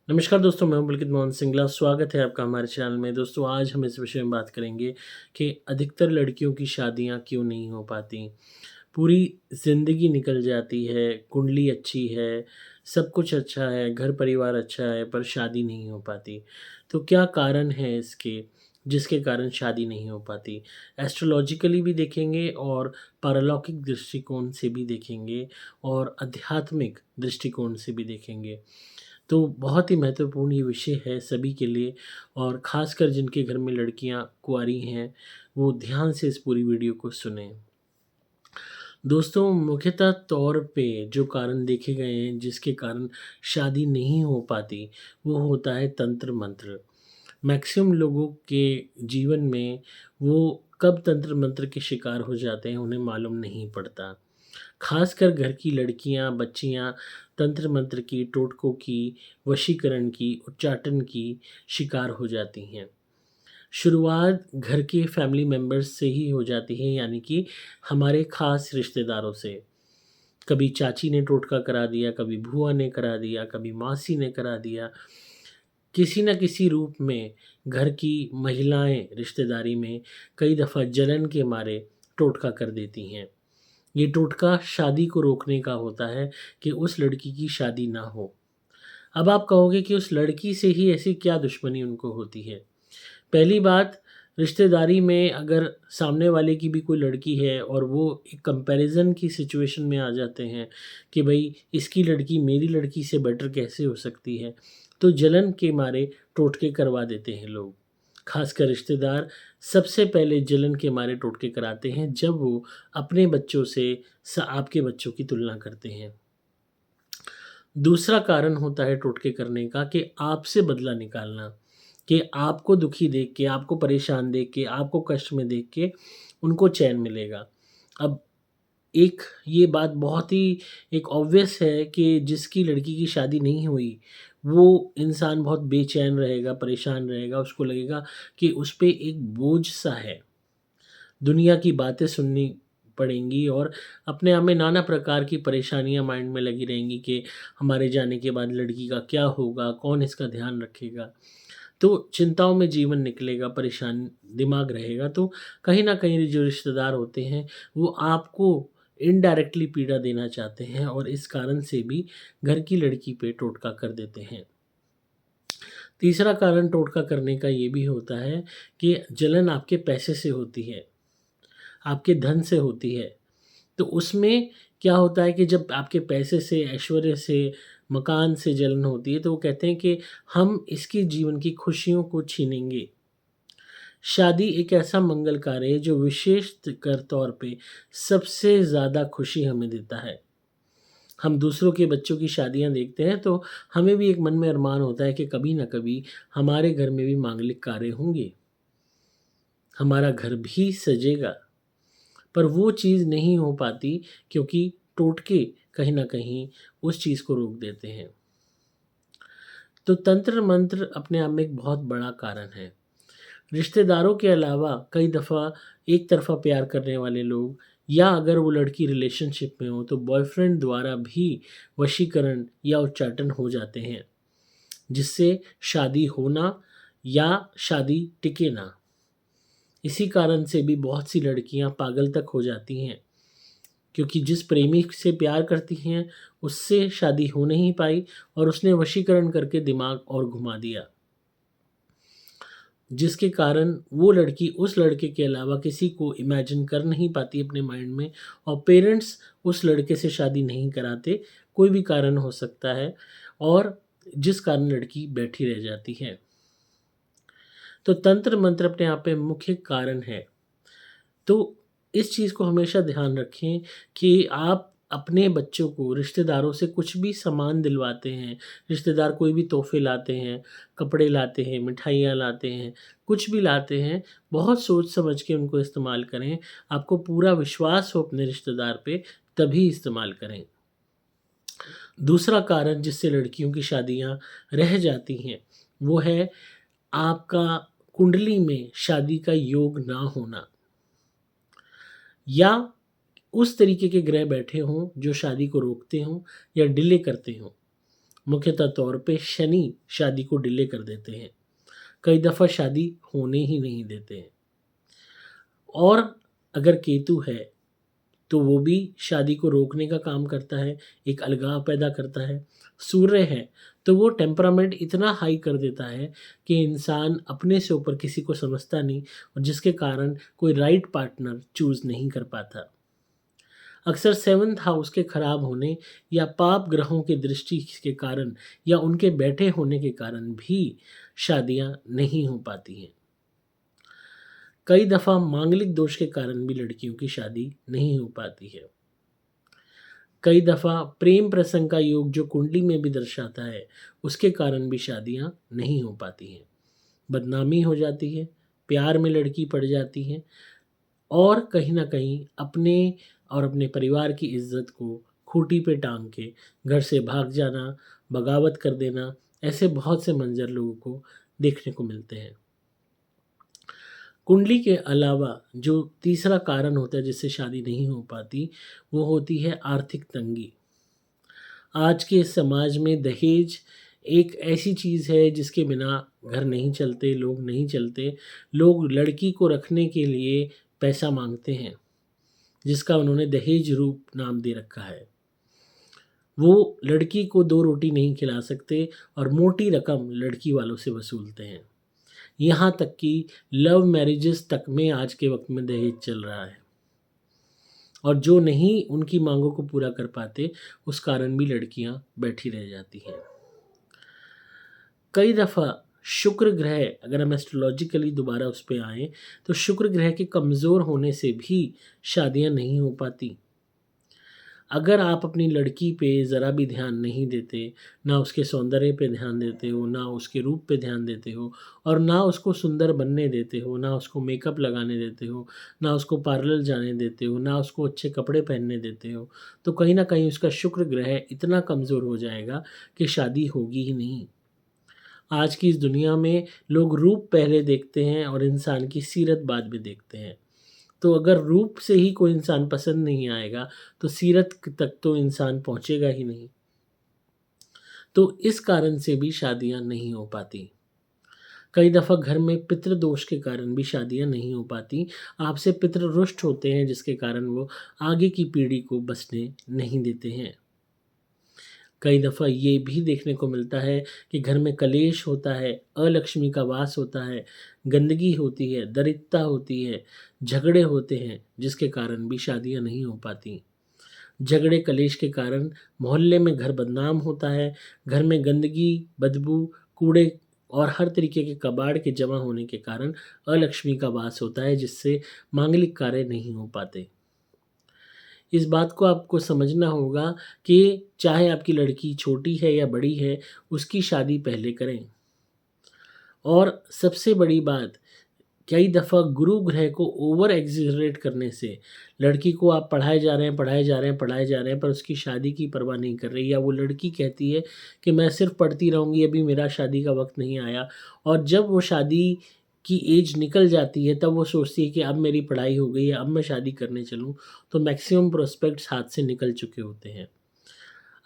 नमस्कार दोस्तों, मैं हूं पुलकित मोहन सिंगला। स्वागत है आपका हमारे चैनल में। दोस्तों, आज हम इस विषय में बात करेंगे कि अधिकतर लड़कियों की शादियां क्यों नहीं हो पाती। पूरी ज़िंदगी निकल जाती है, कुंडली अच्छी है, सब कुछ अच्छा है, घर परिवार अच्छा है, पर शादी नहीं हो पाती। तो क्या कारण है इसके, जिसके कारण शादी नहीं हो पाती? एस्ट्रोलॉजिकली भी देखेंगे और पारलौकिक दृष्टिकोण से भी देखेंगे और आध्यात्मिक दृष्टिकोण से भी देखेंगे। तो बहुत ही महत्वपूर्ण ये विषय है सभी के लिए, और ख़ासकर जिनके घर में लड़कियां कुंवारी हैं, वो ध्यान से इस पूरी वीडियो को सुनें। दोस्तों, मुख्यतः तौर पे जो कारण देखे गए हैं जिसके कारण शादी नहीं हो पाती, वो होता है तंत्र मंत्र। मैक्सिमम लोगों के जीवन में वो कब तंत्र मंत्र के शिकार हो जाते हैं उन्हें मालूम नहीं पड़ता। खासकर घर की लड़कियां, बच्चियां तंत्र मंत्र की, टोटकों की, वशीकरण की, उच्चाटन की शिकार हो जाती हैं। शुरुआत घर के फैमिली मेंबर्स से ही हो जाती है, यानी कि हमारे खास रिश्तेदारों से। कभी चाची ने टोटका करा दिया, कभी भूआ ने करा दिया, कभी मौसी ने करा दिया। किसी न किसी रूप में घर की महिलाएं रिश्तेदारी में कई दफ़ा जलन के मारे टोटका कर देती हैं। ये टोटका शादी को रोकने का होता है कि उस लड़की की शादी ना हो। अब आप कहोगे कि उस लड़की से ही ऐसी क्या दुश्मनी उनको होती है? पहली बात, रिश्तेदारी में अगर सामने वाले की भी कोई लड़की है और वो एक कंपैरिज़न की सिचुएशन में आ जाते हैं कि भई इसकी लड़की मेरी लड़की से बेटर कैसे हो सकती है? तो जलन के मारे टोटके करवा देते हैं लोग। ख़ासकर रिश्तेदार सबसे पहले जलन के मारे टोटके कराते हैं जब वो अपने बच्चों से आपके बच्चों की तुलना करते हैं। दूसरा कारण होता है टोटके करने का कि आपसे बदला निकालना, कि आपको दुखी देख के, आपको परेशान देख के, आपको कष्ट में देख के उनको चैन मिलेगा। अब एक ये बात बहुत ही एक ऑब्वियस है कि जिसकी लड़की की शादी नहीं हुई, वो इंसान बहुत बेचैन रहेगा, परेशान रहेगा, उसको लगेगा कि उस पे एक बोझ-सा है। दुनिया की बातें सुननी पड़ेंगी और अपने आप में नाना प्रकार की परेशानियाँ माइंड में लगी रहेंगी कि हमारे जाने के बाद लड़की का क्या होगा? कौन इसका ध्यान रखेगा? तो चिंताओं में जीवन निकलेगा, परेशान दिमाग रहेगा। तो कहीं न कहीं जो रिश्तेदार होते हैं, वो आपको इनडायरेक्टली पीड़ा देना चाहते हैं और इस कारण से भी घर की लड़की पे टोटका कर देते हैं। तीसरा कारण टोटका करने का ये भी होता है कि जलन आपके पैसे से होती है, आपके धन से होती है। तो उसमें क्या होता है कि जब आपके पैसे से, ऐश्वर्य से, मकान से जलन होती है, तो वो कहते हैं कि हम इसकी जीवन की खुशियों को छीनेंगे। शादी एक ऐसा मंगल कार्य है जो विशेष कर तौर पे सबसे ज़्यादा खुशी हमें देता है। हम दूसरों के बच्चों की शादियाँ देखते हैं तो हमें भी एक मन में अरमान होता है कि कभी न कभी हमारे घर में भी मांगलिक कार्य होंगे, हमारा घर भी सजेगा। पर वो चीज़ नहीं हो पाती क्योंकि टोटके कहीं न कहीं उस चीज़ को रोक देते हैं। तो तंत्र मंत्र अपने आप में एक बहुत बड़ा कारण है। रिश्तेदारों के अलावा कई दफ़ा एक तरफ़ा प्यार करने वाले लोग, या अगर वो लड़की रिलेशनशिप में हो तो बॉयफ्रेंड द्वारा भी वशीकरण या उच्चाटन हो जाते हैं, जिससे शादी होना या शादी टिके ना। इसी कारण से भी बहुत सी लड़कियां पागल तक हो जाती हैं, क्योंकि जिस प्रेमी से प्यार करती हैं उससे शादी हो नहीं पाई और उसने वशीकरण करके दिमाग और घुमा दिया, जिसके कारण वो लड़की उस लड़के के अलावा किसी को इमेजिन कर नहीं पाती अपने माइंड में, और पेरेंट्स उस लड़के से शादी नहीं कराते। कोई भी कारण हो सकता है, और जिस कारण लड़की बैठी रह जाती है। तो तंत्र मंत्र अपने आप में मुख्य कारण है। तो इस चीज़ को हमेशा ध्यान रखें कि आप अपने बच्चों को रिश्तेदारों से कुछ भी सामान दिलवाते हैं, रिश्तेदार कोई भी तोहफ़े लाते हैं, कपड़े लाते हैं, मिठाइयाँ लाते हैं, कुछ भी लाते हैं, बहुत सोच समझ के उनको इस्तेमाल करें। आपको पूरा विश्वास हो अपने रिश्तेदार पे, तभी इस्तेमाल करें। दूसरा कारण जिससे लड़कियों की शादियाँ रह जाती हैं, वो है आपका कुंडली में शादी का योग ना होना, या उस तरीके के ग्रह बैठे हों जो शादी को रोकते हों या डिले करते हों। मुख्यतः तौर पे शनि शादी को डिले कर देते हैं, कई दफ़ा शादी होने ही नहीं देते हैं। और अगर केतु है तो वो भी शादी को रोकने का काम करता है, एक अलगाव पैदा करता है। सूर्य है तो वो टेम्परामेंट इतना हाई कर देता है कि इंसान अपने से ऊपर किसी को समझता नहीं, और जिसके कारण कोई राइट पार्टनर चूज़ नहीं कर पाता। अक्सर सेवंथ हाउस के खराब होने या पाप ग्रहों की दृष्टि के कारण या उनके बैठे होने के कारण भी शादियां नहीं हो पाती हैं। कई दफ़ा मांगलिक दोष के कारण भी लड़कियों की शादी नहीं हो पाती है। कई दफ़ा प्रेम प्रसंग का योग जो कुंडली में भी दर्शाता है, उसके कारण भी शादियां नहीं हो पाती हैं। बदनामी हो जाती है, प्यार में लड़की पड़ जाती है, और कहीं न कहीं अपने और अपने परिवार की इज़्ज़त को खूंटी पे टाँग के घर से भाग जाना, बगावत कर देना, ऐसे बहुत से मंज़र लोगों को देखने को मिलते हैं। कुंडली के अलावा जो तीसरा कारण होता है जिससे शादी नहीं हो पाती, वो होती है आर्थिक तंगी। आज के समाज में दहेज एक ऐसी चीज़ है जिसके बिना घर नहीं चलते, लोग नहीं चलते। लोग लड़की को रखने के लिए पैसा माँगते हैं, जिसका उन्होंने दहेज रूप नाम दे रखा है। वो लड़की को 2 रोटी नहीं खिला सकते और मोटी रकम लड़की वालों से वसूलते हैं। यहाँ तक कि लव मैरिजेस तक में आज के वक़्त में दहेज चल रहा है, और जो नहीं उनकी माँगों को पूरा कर पाते, उस कारण भी लड़कियाँ बैठी रह जाती हैं। कई दफ़ा शुक्र ग्रह, अगर हम एस्ट्रोलॉजिकली दोबारा उस पे आएँ, तो शुक्र ग्रह के कमज़ोर होने से भी शादियाँ नहीं हो पाती। अगर आप अपनी लड़की पे ज़रा भी ध्यान नहीं देते, ना उसके सौंदर्य पे ध्यान देते हो, ना उसके रूप पे ध्यान देते हो, और ना उसको सुंदर बनने देते हो, ना उसको मेकअप लगाने देते हो, ना उसको पार्लर जाने देते हो, ना उसको अच्छे कपड़े पहनने देते हो, तो कहीं न कहीं उसका शुक्र ग्रह इतना कमज़ोर हो जाएगा कि शादी होगी ही नहीं। आज की इस दुनिया में लोग रूप पहले देखते हैं और इंसान की सीरत बाद में देखते हैं। तो अगर रूप से ही कोई इंसान पसंद नहीं आएगा, तो सीरत तक तो इंसान पहुँचेगा ही नहीं। तो इस कारण से भी शादियाँ नहीं हो पाती। कई दफ़ा घर में पितृदोष के कारण भी शादियाँ नहीं हो पाती। आपसे पितृ रुष्ट होते हैं, जिसके कारण वो आगे की पीढ़ी को बसने नहीं देते हैं। कई दफ़ा ये भी देखने को मिलता है कि घर में कलेश होता है, अलक्ष्मी का वास होता है, गंदगी होती है, दरिद्रता होती है, झगड़े होते हैं, जिसके कारण भी शादियाँ नहीं हो पाती। झगड़े कलेश के कारण मोहल्ले में घर बदनाम होता है, घर में गंदगी, बदबू, कूड़े और हर तरीके के कबाड़ के जमा होने के कारण अलक्ष्मी का वास होता है, जिससे मांगलिक कार्य नहीं हो पाते। इस बात को आपको समझना होगा कि चाहे आपकी लड़की छोटी है या बड़ी है, उसकी शादी पहले करें। और सबसे बड़ी बात, कई दफ़ा गुरु ग्रह को ओवर एक्ज़ैजरेट करने से लड़की को आप पढ़ाए जा रहे हैं, पढ़ाए जा रहे हैं, पढ़ाए जा रहे हैं, पर उसकी शादी की परवाह नहीं कर रही, या वो लड़की कहती है कि मैं सिर्फ़ पढ़ती रहूँगी, अभी मेरा शादी का वक़्त नहीं आया। और जब वो शादी की एज निकल जाती है, तब वो सोचती है कि अब मेरी पढ़ाई हो गई है, अब मैं शादी करने चलूँ, तो मैक्सिमम प्रोस्पेक्ट्स हाथ से निकल चुके होते हैं।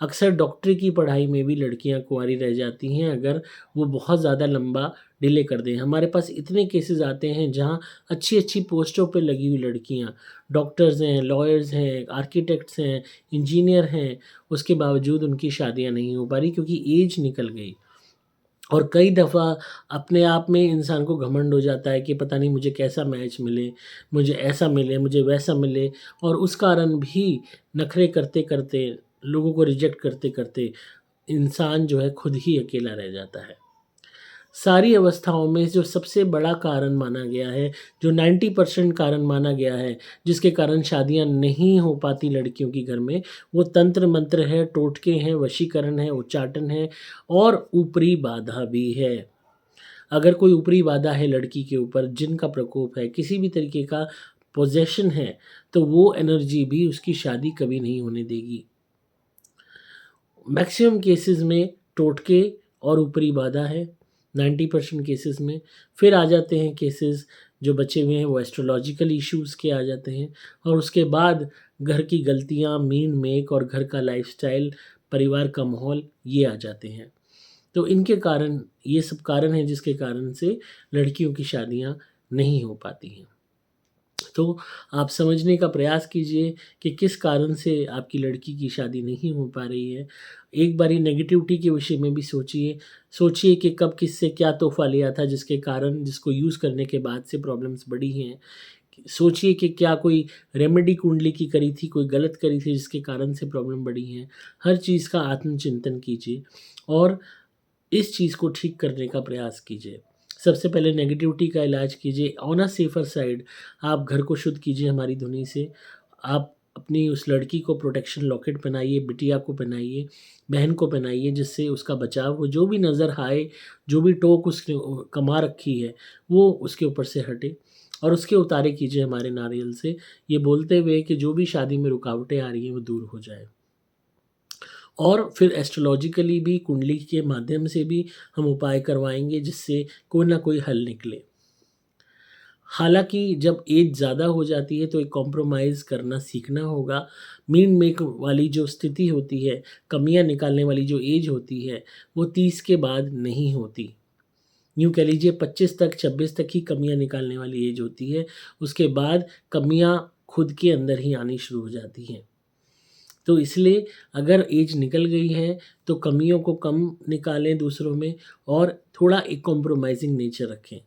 अक्सर डॉक्टरी की पढ़ाई में भी लड़कियां कुंवारी रह जाती हैं, अगर वो बहुत ज़्यादा लंबा डिले कर दें। हमारे पास इतने केसेस आते हैं जहां अच्छी-अच्छी पोस्टों पे लगी हुई लड़कियां डॉक्टर्स हैं, लॉयर्स हैं, आर्किटेक्ट्स हैं, इंजीनियर हैं, उसके बावजूद उनकी शादियां नहीं हो पा रही क्योंकि एज निकल गई। और कई दफ़ा अपने आप में इंसान को घमंड हो जाता है कि पता नहीं मुझे कैसा मैच मिले, मुझे ऐसा मिले, मुझे वैसा मिले, और उस कारण भी नखरे करते-करते, लोगों को रिजेक्ट करते-करते इंसान जो है खुद ही अकेला रह जाता है। सारी अवस्थाओं में जो सबसे बड़ा कारण माना गया है, जो 90% कारण माना गया है, जिसके कारण शादियाँ नहीं हो पाती लड़कियों की घर में, वो तंत्र मंत्र है, टोटके हैं, वशीकरण है, उच्चाटन है, और ऊपरी बाधा भी है। अगर कोई ऊपरी बाधा है लड़की के ऊपर, जिन का प्रकोप है, किसी भी तरीके का पोज़ेशन है, तो वो एनर्जी भी उसकी शादी कभी नहीं होने देगी। मैक्सिमम केसेस में टोटके और ऊपरी बाधा है, 90% केसेस में। फिर आ जाते हैं केसेस जो बचे हुए हैं, वो एस्ट्रोलॉजिकल इश्यूज़ के आ जाते हैं, और उसके बाद घर की गलतियाँ, मीन मेक और घर का लाइफ़स्टाइल परिवार का माहौल, ये आ जाते हैं। तो इनके कारण, ये सब कारण हैं जिसके कारण से लड़कियों की शादियाँ नहीं हो पाती हैं। तो आप समझने का प्रयास कीजिए कि किस कारण से आपकी लड़की की शादी नहीं हो पा रही है। एक बारी नेगेटिविटी के विषय में भी सोचिए। सोचिए कि कब किससे क्या तोहफ़ा लिया था जिसके कारण, जिसको यूज़ करने के बाद से प्रॉब्लम्स बढ़ी हैं। सोचिए कि क्या कोई रेमेडी कुंडली की करी थी, कोई गलत करी थी जिसके कारण से प्रॉब्लम बढ़ी है। हर चीज़ का आत्मचिंतन कीजिए और इस चीज़ को ठीक करने का प्रयास कीजिए। सबसे पहले नेगेटिविटी का इलाज कीजिए। ऑन अ सेफ़र साइड आप घर को शुद्ध कीजिए हमारी धुनी से। आप अपनी उस लड़की को प्रोटेक्शन लॉकेट पहनाइए, बिटिया को पहनाइए, बहन को पहनाइए, जिससे उसका बचाव हो। जो भी नज़र आए, जो भी टोक उसने कमा रखी है, वो उसके ऊपर से हटे और उसके उतारे कीजिए हमारे नारियल से, ये बोलते हुए कि जो भी शादी में रुकावटें आ रही हैं, वो दूर हो जाए। और फिर एस्ट्रोलॉजिकली भी, कुंडली के माध्यम से भी हम उपाय करवाएँगे जिससे कोई ना कोई हल निकले। हालाँकि जब एज ज़्यादा हो जाती है तो एक कॉम्प्रोमाइज़ करना सीखना होगा। मीन मेक वाली जो स्थिति होती है, कमियाँ निकालने वाली जो एज होती है, वो 30 के बाद नहीं होती। यूँ कह लीजिए 25 तक, 26 तक ही कमियाँ निकालने वाली एज होती है। उसके बाद कमियाँ खुद के अंदर ही आनी शुरू हो जाती हैं। तो इसलिए अगर एज निकल गई है तो कमियों को कम निकालें दूसरों में और थोड़ा एक कॉम्प्रोमाइज़िंग नेचर रखें।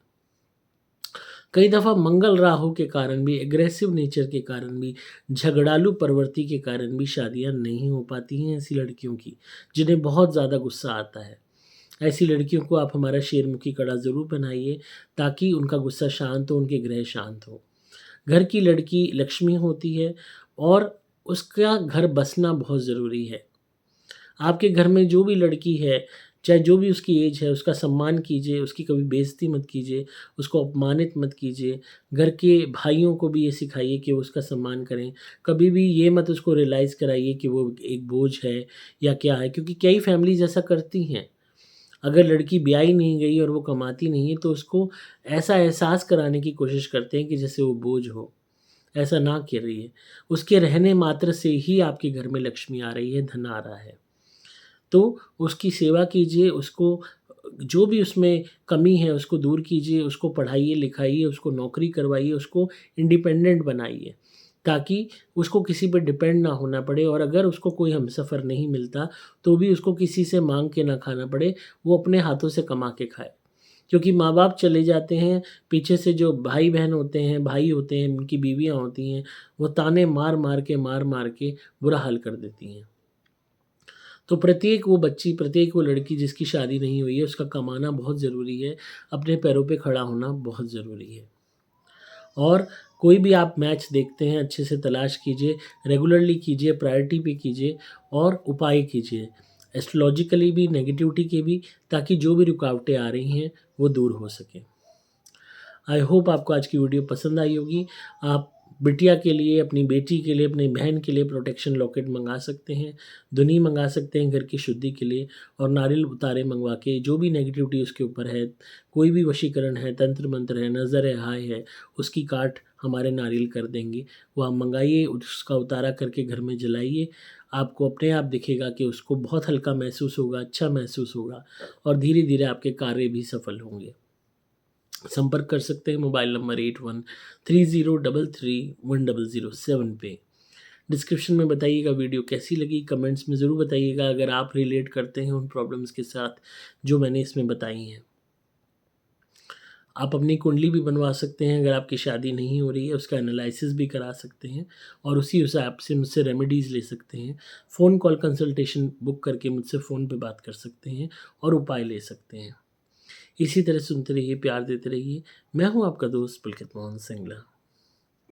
कई दफ़ा मंगल राहु के कारण भी, एग्रेसिव नेचर के कारण भी, झगड़ालू प्रवृत्ति के कारण भी शादियाँ नहीं हो पाती हैं ऐसी लड़कियों की, जिन्हें बहुत ज़्यादा गुस्सा आता है। ऐसी लड़कियों को आप हमारा शेरमुखी कड़ा ज़रूर पहनाइए ताकि उनका गुस्सा शांत हो, उनके ग्रह शांत हो। घर की लड़की लक्ष्मी होती है और उसका घर बसना बहुत ज़रूरी है। आपके घर में जो भी लड़की है, चाहे जो भी उसकी एज है, उसका सम्मान कीजिए, उसकी कभी बेइज़्ज़ती मत कीजिए, उसको अपमानित मत कीजिए। घर के भाइयों को भी ये सिखाइए कि वो उसका सम्मान करें। कभी भी ये मत उसको रियलाइज़ कराइए कि वो एक बोझ है या क्या है, क्योंकि कई फैमिलीज़ ऐसा करती हैं। अगर लड़की ब्याही नहीं गई और वो कमाती नहीं है, तो उसको ऐसा एहसास कराने की कोशिश करते हैं कि जैसे वो बोझ हो। ऐसा ना करिए। उसके रहने मात्र से ही आपके घर में लक्ष्मी आ रही है, धन आ रहा है। तो उसकी सेवा कीजिए, उसको जो भी उसमें कमी है उसको दूर कीजिए, उसको पढ़ाइए-लिखाइए, उसको नौकरी करवाइए, उसको इंडिपेंडेंट बनाइए, ताकि उसको किसी पे डिपेंड ना होना पड़े और अगर उसको कोई हमसफ़र नहीं मिलता, तो भी उसको किसी से माँग के ना खाना पड़े, वो अपने हाथों से कमा के खाए। क्योंकि माँ-बाप चले जाते हैं, पीछे से जो भाई-बहन होते हैं, भाई होते हैं, उनकी बीवियाँ होती हैं, वो ताने मार-मार के बुरा हाल कर देती हैं। तो प्रत्येक वो बच्ची, प्रत्येक वो लड़की जिसकी शादी नहीं हुई है, उसका कमाना बहुत ज़रूरी है, अपने पैरों पे खड़ा होना बहुत ज़रूरी है। और कोई भी आप मैच देखते हैं, अच्छे से तलाश कीजिए, रेगुलरली कीजिए, प्रायोरिटी पे कीजिए और उपाय कीजिए। एस्ट्रोलॉजिकली भी, नेगेटिविटी के भी, ताकि जो भी रुकावटें आ रही हैं, वो दूर हो सकें। आई होप आपको आज की वीडियो पसंद आई होगी। आप बिटिया के लिए, अपनी बेटी के लिए, अपनी बहन के लिए प्रोटेक्शन लॉकेट मंगा सकते हैं, धुनी मंगा सकते हैं घर की शुद्धि के लिए और नारियल उतारे मंगवा के जो भी नेगेटिविटी उसके ऊपर है, कोई भी वशीकरण है, तंत्र मंत्र है, नज़र है, हाय है, उसकी काट हमारे नारियल कर देंगे। वो आप मंगाइए, उसका उतारा करके घर में जलाइए। आपको अपने आप दिखेगा कि उसको बहुत हल्का महसूस होगा, अच्छा महसूस होगा और धीरे-धीरे आपके कार्य भी सफल होंगे। संपर्क कर सकते हैं मोबाइल नंबर 8130331007 पे। डिस्क्रिप्शन में बताइएगा वीडियो कैसी लगी, कमेंट्स में ज़रूर बताइएगा अगर आप रिलेट करते हैं उन प्रॉब्लम्स के साथ जो मैंने इसमें बताई हैं। आप अपनी कुंडली भी बनवा सकते हैं अगर आपकी शादी नहीं हो रही है, उसका एनालिसिस भी करा सकते हैं और उसी हिसाब से मुझसे रेमेडीज़ ले सकते हैं। फ़ोन कॉल कंसल्टेशन बुक करके मुझसे फ़ोन पे बात कर सकते हैं और उपाय ले सकते हैं। इसी तरह सुनते रहिए, प्यार देते रहिए। मैं हूँ आपका दोस्त पुलकित मोहन सिंगला।